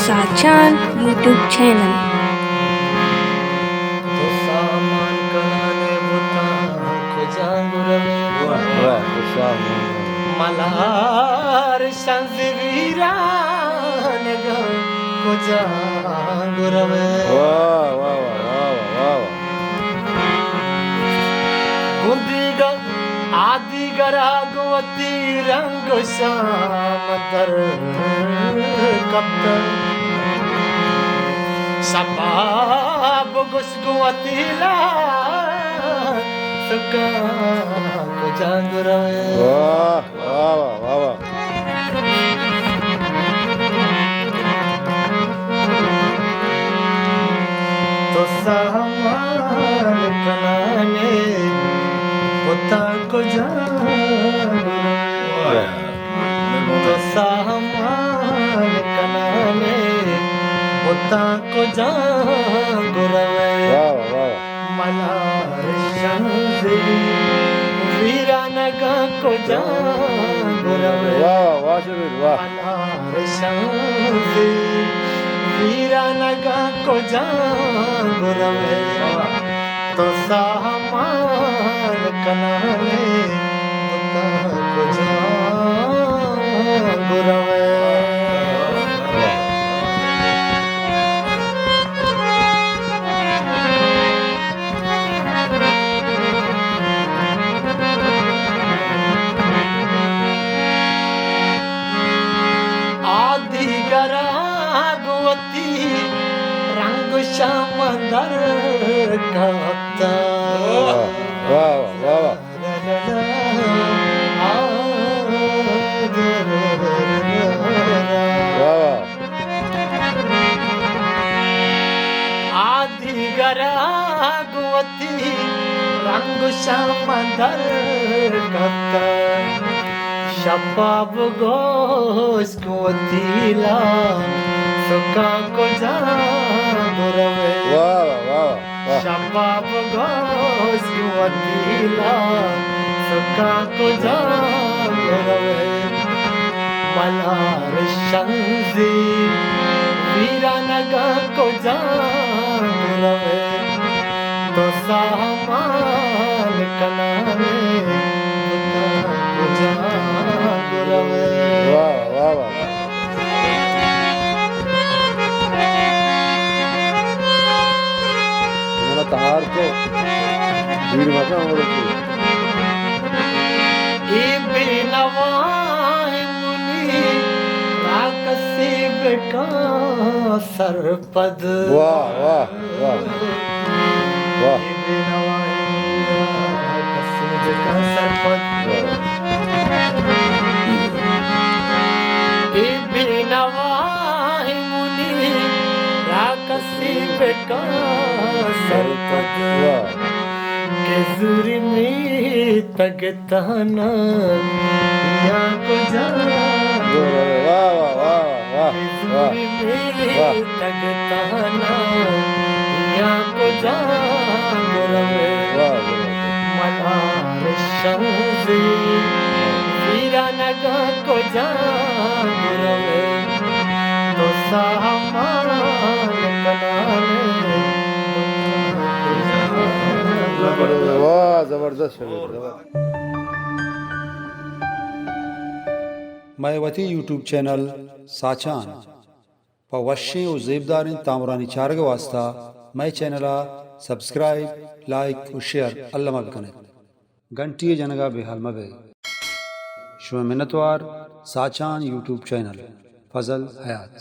Sachan YouTube channel. तो सामान कनाने बुता खुजांगुरवे मलार शंजीरान गा खुजांगुरवे गुंदीगा आदिगरागवती रंग श्यामतर कप्तर शबाब गुस्गुवतीला सुका खुजांगुरवे तो सामान कनाने बुता खुजांगुरवे तो सामान कनाने बुता खुजांगुरवे मलार शंजी वीरानगा खुजांगुरवे मलार शंजी वीरानगा खुजांगुरवे तो सामान कनाने बुता खुजांगुरवे आदिगरागवती रंग श्यामंदर कप्ता आदिगरागवती रंग श्यामंदर कप्ता शबाब गोश कुवतीला सुका खुजांगुरवे शबाब गोश कुवतीला सुका खुजांगुरवे मलार शंजी वीरानगा खुजांगुरवे तो सामान कनाने खुजांगुरवे तहार को वीर भाषा बोलती ई बिनवाई मुनि राकसी बेका सरपद वाह ई बिनवाई राकसी बेका सरपद ई बिनवाई मुनि राकसी बेका सरपद के जुरी में तगताना या तगताना या खुजांगुरवे मलार शंजी वीरानगा खुजांगुरवे तो सामान कनाने जबरदस्त मायावती यूट्यूब चैनल साचान पवश्य और जेबदार तामरानी चारग वास्ता मैं चैनल सब्सक्राइब लाइक और शेयर अल्लाह बिकने घंटी जनगा बेहाल मबे शुभ मिन्नतवार साचान यूट्यूब चैनल फजल हयात।